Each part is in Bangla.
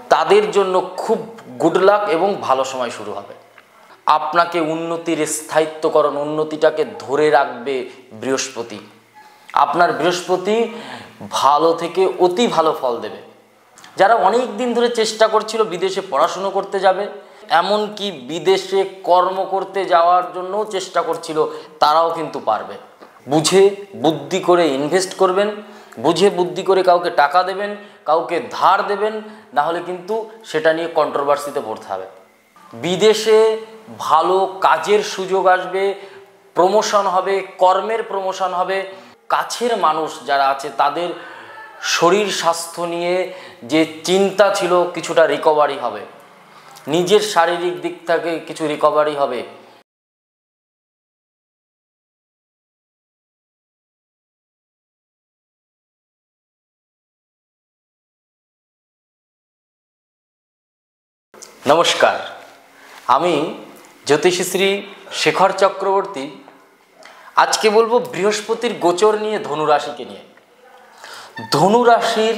তাদের জন্য খুব গুড লাক এবং ভালো সময় শুরু হবে। আপনাকে উন্নতির স্থায়িত্বকরণ, উন্নতিটাকে ধরে রাখবে বৃহস্পতি। আপনার বৃহস্পতি ভালো থেকে অতি ভালো ফল দেবে। যারা অনেক দিন ধরে চেষ্টা করছিল বিদেশে পড়াশুনো করতে যাবে, এমনকি বিদেশে কর্ম করতে যাওয়ার জন্যও চেষ্টা করছিল, তারাও কিন্তু পারবে। বুঝে বুদ্ধি করে ইনভেস্ট করবেন, বুঝে বুদ্ধি করে কাউকে টাকা দেবেন, কাউকে ধার দেবেন, না হলে কিন্তু সেটা নিয়ে কন্ট্রোভার্সিতে পড়তে হবে। বিদেশে ভালো কাজের সুযোগ আসবে, প্রমোশন হবে, কর্মের প্রমোশন হবে। কাছের মানুষ যারা আছে তাদের শরীর স্বাস্থ্য নিয়ে যে চিন্তা ছিল কিছুটা রিকভারি হবে, নিজের শারীরিক দিক থেকে কিছু রিকভারি হবে। নমস্কার, আমি জ্যোতিষী শেখর চক্রবর্তী। আজকে বলবো বৃহস্পতির গোচর নিয়ে, ধনুরাশিকে নিয়ে। ধনুরাশির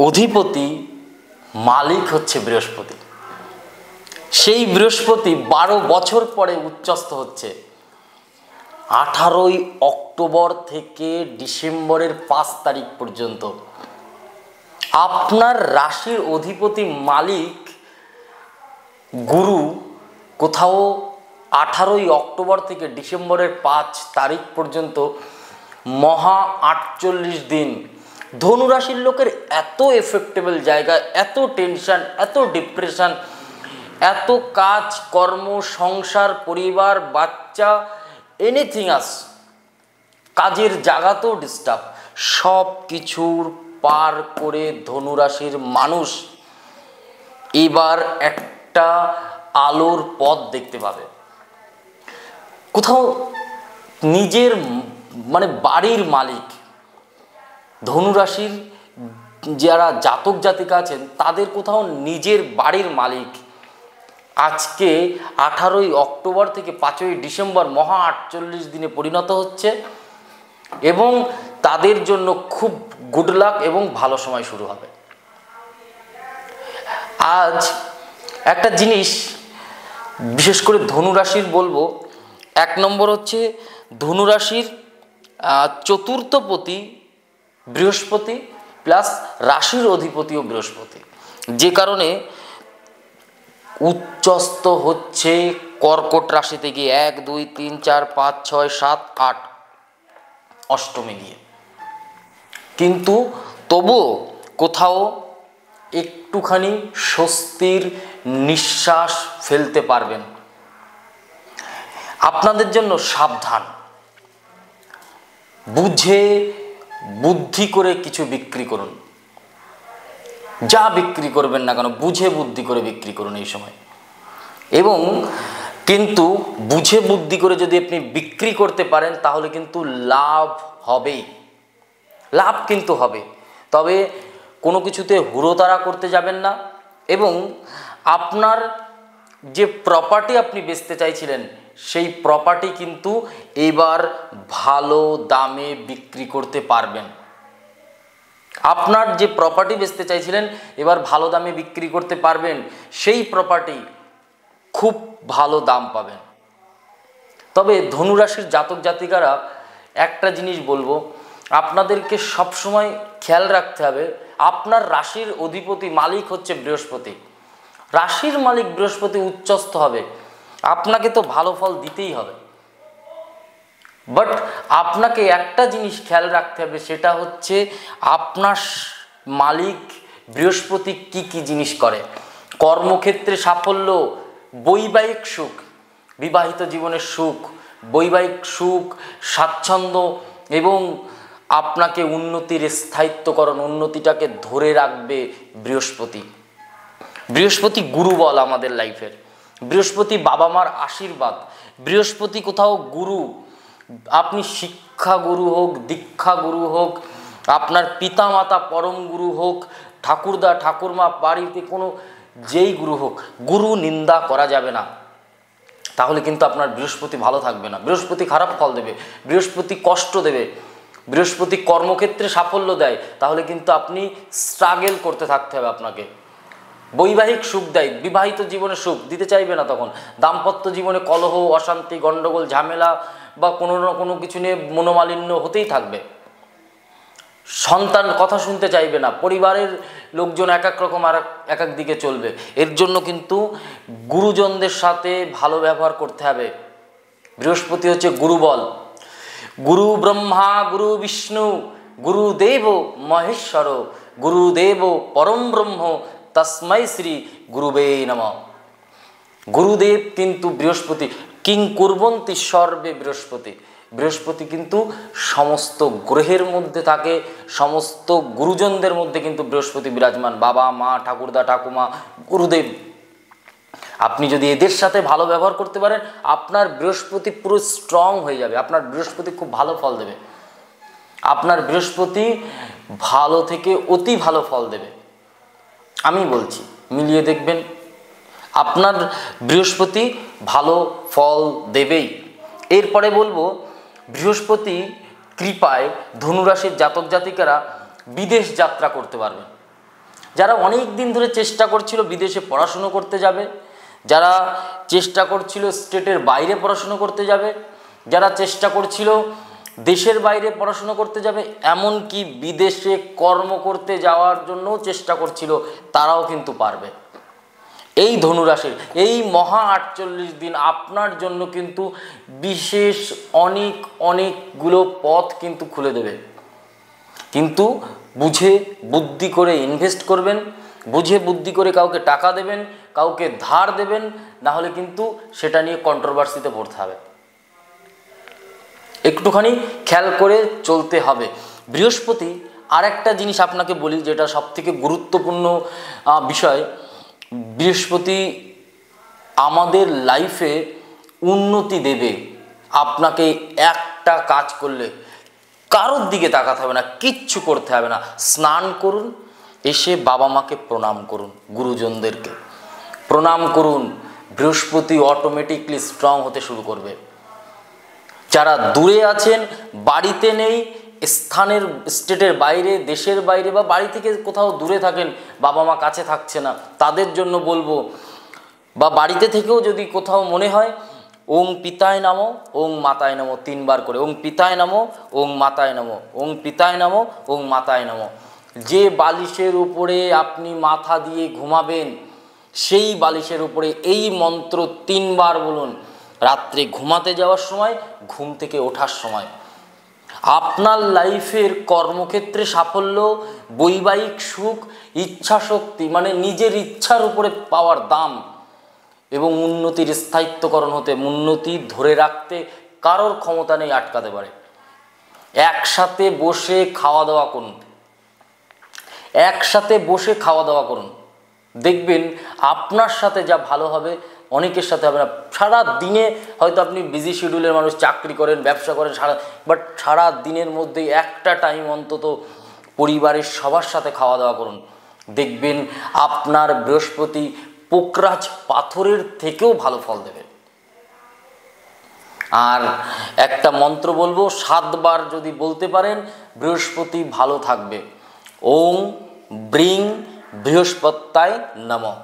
অধিপতি মালিক হচ্ছে বৃহস্পতি। সেই বৃহস্পতি 12 বছর পরে উচ্চস্থ হচ্ছে। 18ই অক্টোবর থেকে ডিসেম্বরের 5 তারিখ পর্যন্ত আপনার রাশির অধিপতি মালিক গুরু কোথাও 18ই অক্টোবর থেকে ডিসেম্বরের 5 তারিখ পর্যন্ত মহা 48 দিন ধনুরাশির লোকের এত এফেক্টেবল জায়গা, এত টেনশন, এত ডিপ্রেশন, এত কাজ কর্ম, সংসার, পরিবার, বাচ্চা, এনিথিং আস, কাজের জায়গাতেও ডিস্টার্ব, সব কিছুর পার করে ধনুরাশির মানুষ এবার একটা আলোর পথ দেখতে পাবে। কোথাও নিজের বাড়ির মালিক, ধনুরাশির যারা জাতক জাতিকা আছেন তাদের কোথাও নিজের বাড়ির মালিক আজকে 18ই অক্টোবর থেকে 5ই ডিসেম্বর মহা 48 দিনে পরিণত হচ্ছে এবং তাদের জন্য খুব গুড লাক এবং ভালো সময় শুরু হবে। আজ একটা জিনিস বিশেষ করে ধনুরাশির বলবো, 1 নম্বর হচ্ছে ধনুরাশির চতুর্থপতি বৃহস্পতি প্লাস রাশির অধিপতিও বৃহস্পতি, যে কারণে উচ্চস্থ হচ্ছে কর্কট রাশিতে গিয়ে 1 2 3 4 5 6 7 8 অষ্টমে গিয়ে। কিন্তু তবুও কোথাও একটুখানি স্বস্তির নিঃশ্বাস ফেলতে পারবেন। আপনাদের জন্য সাবধান, বুঝে বুদ্ধি করে কিছু বিক্রি করুন। যা বিক্রি করবেন না কেন বুঝে বুদ্ধি করে বিক্রি করুন এই সময়। এবং কিন্তু বুঝে বুদ্ধি করে যদি আপনি বিক্রি করতে পারেন তাহলে কিন্তু লাভ হবেই, লাভ কিন্তু হবে। তবে কোনো কিছুতে হুড়োতাড়া করতে যাবেন না। এবং আপনার যে প্রপার্টি আপনি বেচতে চাইছিলেন সেই প্রপার্টি কিন্তু এবার ভালো দামে বিক্রি করতে পারবেন। আপনার যে প্রপার্টি বেচতে চাইছিলেন এবার ভালো দামে বিক্রি করতে পারবেন, সেই প্রপার্টি খুব ভালো দাম পাবেন। তবে ধনুরাশির জাতক জাতিকারা একটা জিনিস বলবো, আপনাদেরকে সবসময় খেয়াল রাখতে হবে, আপনার রাশির অধিপতি মালিক হচ্ছে বৃহস্পতি। রাশির মালিক বৃহস্পতি উচ্চস্থ হবে, আপনাকে তো ভালো ফল দিতেই হবে। বাট আপনাকে একটা জিনিস খেয়াল রাখতে হবে, সেটা হচ্ছে আপনার মালিক বৃহস্পতি কি কি জিনিস করে। কর্মক্ষেত্রে সাফল্য, বৈবাহিক সুখ, বিবাহিত জীবনের সুখ, বৈবাহিক সুখ, স্বাচ্ছন্দ্য এবং আপনাকে উন্নতির স্থায়িত্বকরণ, উন্নতিটাকে ধরে রাখবে বৃহস্পতি। বৃহস্পতি গুরু বল আমাদের লাইফের, বৃহস্পতি বাবা মার আশীর্বাদ, বৃহস্পতি কোথাও গুরু। আপনি শিক্ষা গুরু হোক, দীক্ষা গুরু হোক, আপনার পিতা মাতা পরম গুরু হোক, ঠাকুরদা ঠাকুরমা বাড়িতে কোনো যেই গুরু হোক, গুরু নিন্দা করা যাবে না, তাহলে কিন্তু আপনার বৃহস্পতি ভালো থাকবে না। বৃহস্পতি খারাপ ফল দেবে, বৃহস্পতি কষ্ট দেবে। বৃহস্পতি কর্মক্ষেত্রে সাফল্য দেয়, তাহলে কিন্তু আপনি স্ট্রাগল করতে থাকতে হবে আপনাকে। বৈবাহিক সুখ দেয়, বিবাহিত জীবনে সুখ দিতে চাইবে না। তখন দাম্পত্য জীবনে কলহ, অশান্তি, গণ্ডগোল, ঝামেলা বা কোনো না কোনো কিছু নিয়ে মনোমালিন্য হতেই থাকবে। সন্তান কথা শুনতে চাইবে না, পরিবারের লোকজন এক এক রকম আর এক এক দিকে চলবে। এর জন্য কিন্তু গুরুজনদের সাথে ভালো ব্যবহার করতে হবে। বৃহস্পতি হচ্ছে গুরুবল। গুরু ব্রহ্মা গুরু বিষ্ণু গুরুদেব মহেশ্বর গুরুদেব পরম ব্রহ্ম তস্मै শ্রী গুরুবে নমঃ। গুরুদেব কিন্তু বৃহস্পতি, কিং কুর্বন্তি সর্বে বৃহস্পতি। বৃহস্পতি কিন্তু সমস্ত গ্রহের মধ্যে থাকে, সমস্ত গুরুজনদের মধ্যে কিন্তু বৃহস্পতি বিরাজমান। বাবা মা ঠাকুরদা ঠাকুমা গুরুদেব, আপনি যদি এদের সাথে ভালো ব্যবহার করতে পারেন, আপনার বৃহস্পতি পুরো স্ট্রং হয়ে যাবে। আপনার বৃহস্পতি খুব ভালো ফল দেবে। আপনার বৃহস্পতি ভালো থেকে অতি ভালো ফল দেবে। আমি বলছি, মিলিয়ে দেখবেন, আপনার বৃহস্পতি ভালো ফল দেবেই। এরপরে বলবো, বৃহস্পতি কৃপায় ধনুরাশির জাতক জাতিকারা বিদেশ যাত্রা করতে পারবেন। যারা অনেক দিন ধরে চেষ্টা করছিল বিদেশে পড়াশুনো করতে যাবে, যারা চেষ্টা করছিল স্টেটের বাইরে পড়াশুনো করতে যাবে, যারা চেষ্টা করছিল দেশের বাইরে পড়াশুনো করতে যাবে, এমনকি বিদেশে কর্ম করতে যাওয়ার জন্যও চেষ্টা করছিল, তারাও কিন্তু পারবে। এই ধনুরাশির এই মহা 48 দিন আপনার জন্য কিন্তু বিশেষ অনেকগুলো পথ কিন্তু খুলে দেবে। কিন্তু বুঝে বুদ্ধি করে ইনভেস্ট করবেন, বুঝে বুদ্ধি করে কাউকে টাকা দেবেন, কাউকে ধার দেবেন, না হলে কিন্তু সেটা নিয়ে কন্ট্রোভার্সিতে পড়তে হবে। একটুখানি খেয়াল করে চলতে হবে। বৃহস্পতি আর একটা জিনিস আপনাকে বলি, যেটা সবথেকে গুরুত্বপূর্ণ বিষয়, বৃহস্পতি আমাদের লাইফে উন্নতি দেবে। আপনাকে একটা কাজ করলে কারোর দিকে তাকাতে হবে না, কিচ্ছু করতে হবে না। স্নান করুন, এসে বাবা মাকে প্রণাম করুন, গুরুজনদেরকে প্রণাম করুন, বৃহস্পতি অটোমেটিকলি স্ট্রং হতে শুরু করবে। যারা দূরে আছেন, বাড়িতে নেই, স্থানের স্টেটের বাইরে, দেশের বাইরে বা বাড়ি থেকে কোথাও দূরে থাকেন, বাবা মা কাছে থাকছে না, তাদের জন্য বলবো, বা বাড়িতে থেকেও যদি কোথাও মনে হয়, ওং পিতায় নমো ওং মাতায় নমো 3 বার করে, ওং পিতায় নমো ওং মাতায় নমো, ওং পিতায় নমো ওং মাতায় নমো। যে বালিশের উপরে আপনি মাথা দিয়ে ঘুমাবেন, সেই বালিশের উপরে এই মন্ত্র 3 বার বলুন, রাত্রে ঘুমাতে যাওয়ার সময়, ঘুম থেকে ওঠার সময়। আপনার লাইফের কর্মক্ষেত্রে সাফল্য, বৈবাহিক সুখ, ইচ্ছা শক্তি, মানে নিজের ইচ্ছার উপরে পাওয়ার দাম এবং উন্নতির স্থায়িত্বকরণ হতে, উন্নতি ধরে রাখতে কারোর ক্ষমতা নেই আটকাতে পারে। একসাথে বসে খাওয়া দাওয়া করুন, একসাথে বসে খাওয়া দাওয়া করুন, দেখবেন আপনার সাথে যা ভালো হবে অনেকের সাথে হবে না। সারা দিনে হয়তো আপনি বিজি শিডিউলের মানুষ, চাকরি করেন, ব্যবসা করেন, সারা দিনের মধ্যে একটা টাইম অন্তত পরিবারের সবার সাথে খাওয়া দাওয়া করুন, দেখবেন আপনার বৃহস্পতি পোকরাজ পাথরের থেকেও ভালো ফল দেবে। আর একটা মন্ত্র বলবো, 7 বার যদি বলতে পারেন, বৃহস্পতি ভালো থাকবে। ওং ব্রিং বৃহস্পত্যায় নমঃ।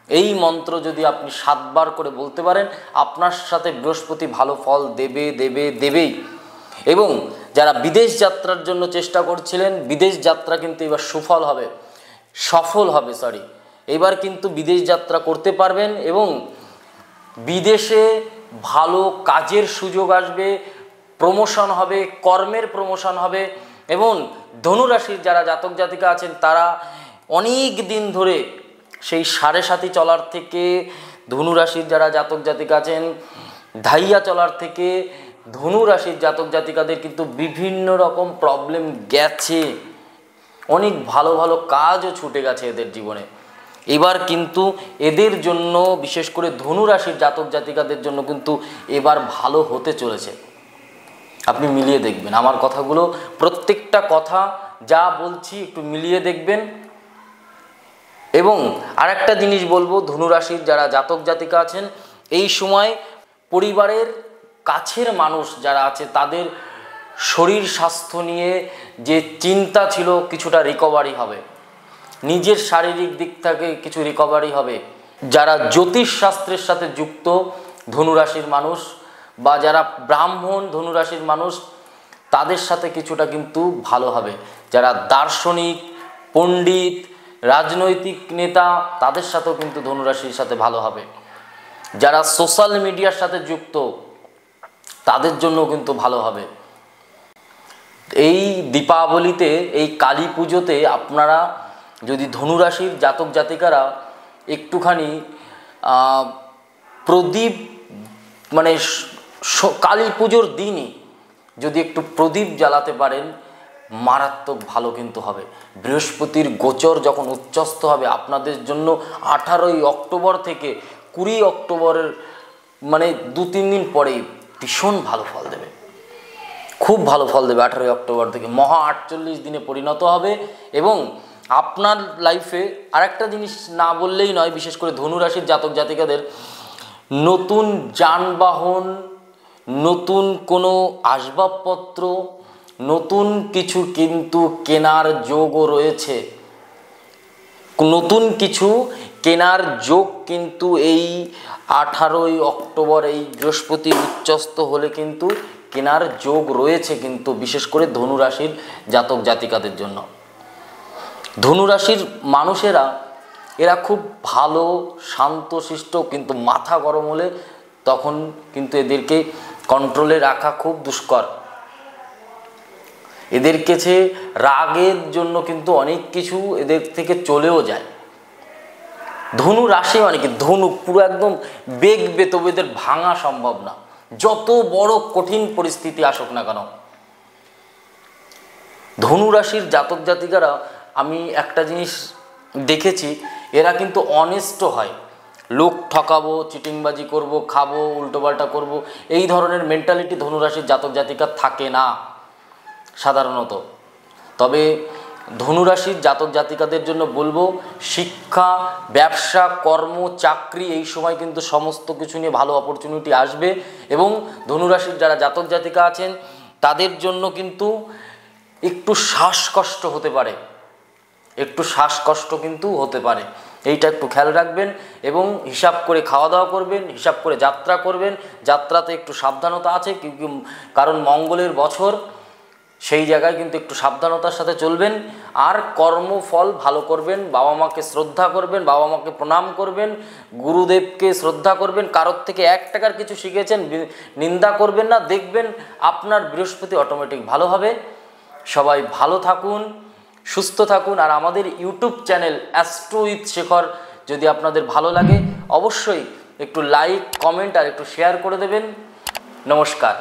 এই মন্ত্র যদি আপনি 7 বার করে বলতে পারেন, আপনার সাথে বৃহস্পতি ভালো ফল দেবেই। এবং যারা বিদেশ যাত্রার জন্য চেষ্টা করছিলেন, বিদেশ যাত্রা কিন্তু এবার সফল হবে। এবার কিন্তু বিদেশ যাত্রা করতে পারবেন এবং বিদেশে ভালো কাজের সুযোগ আসবে, প্রমোশন হবে, কর্মের প্রমোশন হবে। এবং ধনুরাশির যারা জাতক জাতিকা আছেন, তারা অনেক দিন ধরে সেই 7.5 চলার থেকে, ধনুরাশির যারা জাতক জাতিকা আছেন ধাইয়া চলার থেকে, ধনুরাশির জাতক জাতিকাদের কিন্তু বিভিন্ন রকম প্রবলেম গেছে, অনেক ভালো ভালো কাজও ছুটে গেছে এদের জীবনে। এবার কিন্তু এদের জন্য, বিশেষ করে ধনুরাশির জাতক জাতিকাদের জন্য কিন্তু এবার ভালো হতে চলেছে। আপনি মিলিয়ে দেখবেন আমার কথাগুলো, প্রত্যেকটা কথা যা বলছি একটু মিলিয়ে দেখবেন। এবং আরেকটা জিনিস বলবো, ধনুরাশির যারা জাতক জাতিকা আছেন, এই সময় পরিবারের কাছের মানুষ যারা আছে, তাদের শরীর স্বাস্থ্য নিয়ে যে চিন্তা ছিল, কিছুটা রিকভারি হবে। নিজের শারীরিক দিক থেকে কিছু রিকভারি হবে। যারা জ্যোতিষ শাস্ত্রের সাথে যুক্ত ধনুরাশির মানুষ বা যারা ব্রাহ্মণ ধনুরাশির মানুষ, তাদের সাথে কিছুটা কিন্তু ভালো হবে। যারা দার্শনিক, পণ্ডিত, রাজনৈতিক নেতা, তাদের সাথেও কিন্তু ধনুরাশির সাথে ভালো হবে। যারা সোশ্যাল মিডিয়ার সাথে যুক্ত, তাদের জন্য কিন্তু ভালো হবে। এই দীপাবলিতে, এই কালী পুজোতে আপনারা যদি ধনুরাশির জাতক জাতিকারা একটুখানি প্রদীপ, মানে কালী পুজোর দিনই যদি একটু প্রদীপ জ্বালাতে পারেন, মারাত্মক ভালো কিন্তু হবে। বৃহস্পতির গোচর যখন উচ্চস্থ হবে আপনাদের জন্য 18ই অক্টোবর থেকে 20 অক্টোবরের, মানে 2-3 দিন পরেই ভীষণ ভালো ফল দেবে, খুব ভালো ফল দেবে। 18ই অক্টোবর থেকে মহা 48 দিনে পরিণত হবে। এবং আপনার লাইফে আরেকটা জিনিস না বললেই নয়, বিশেষ করে ধনুরাশির জাতক জাতিকাদের নতুন যানবাহন, নতুন কোনো আসবাবপত্র, নতুন কিছু কিন্তু কেনার যোগও রয়েছে। নতুন কিছু কেনার যোগ কিন্তু এই 18ই অক্টোবর এই বৃহস্পতি উচ্চস্থ হলে কিন্তু কেনার যোগ রয়েছে, কিন্তু বিশেষ করে ধনুরাশির জাতক জাতিকাদের জন্য। ধনুরাশির মানুষেরা এরা খুব ভালো, শান্তশিষ্ট, কিন্তু মাথা গরম হলে তখন কিন্তু এদেরকে কন্ট্রোলে রাখা খুব দুষ্কর। এদের কাছে রাগের জন্য কিন্তু অনেক কিছু এদের থেকে চলেও যায়। ধনু রাশি অনেকে ধনু পুরো একদম বেগবে, তবে এদের ভাঙা সম্ভব না, যত বড় কঠিন পরিস্থিতি আসুক না কেন। ধনু রাশির জাতক জাতিকারা, আমি একটা জিনিস দেখেছি, এরা কিন্তু অনেস্ট হয়। লোক ঠকাবো, চিটিংবাজি করব, খাবো, উল্টোপাল্টা করব, এই ধরনের মেন্টালিটি ধনুরাশির জাতক জাতিকার থাকে না সাধারণত। তবে ধনুরাশির জাতক জাতিকাদের জন্য বলবো, শিক্ষা, ব্যবসা, কর্ম, চাকরি, এই সময় কিন্তু সমস্ত কিছু নিয়ে ভালো অপরচুনিটি আসবে। এবং ধনুরাশির যারা জাতক জাতিকা আছেন তাদের জন্য কিন্তু একটু শ্বাসকষ্ট হতে পারে, একটু শ্বাসকষ্ট কিন্তু হতে পারে, এইটা একটু খেয়াল রাখবেন। এবং হিসাব করে খাওয়া দাওয়া করবেন, হিসাব করে যাত্রা করবেন। যাত্রাতে একটু সাবধানতা আছে, কারণ মঙ্গলের বছর, সেই জায়গায় কিন্তু একটু সাবধানতার সাথে চলবেন। আর কর্মফল ভালো করবেন, বাবা মাকে শ্রদ্ধা করবেন, বাবা মাকে প্রণাম করবেন, গুরুদেবকে শ্রদ্ধা করবেন। কারোর থেকে 1 টাকার কিছু শিখেছেন, নিন্দা করবেন না, দেখবেন আপনার বৃহস্পতি অটোমেটিক ভালো হবে। সবাই ভালো থাকুন, সুস্থ থাকুন। আর আমাদের YouTube channel astro with Shekhar যদি আপনাদের ভালো লাগে, অবশ্যই একটু লাইক, কমেন্ট আর একটু শেয়ার করে দেবেন। নমস্কার,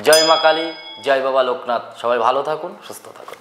জয় মা কালী, জয় বাবা লোকনাথ। সবাই ভালো থাকুন, সুস্থ থাকুন।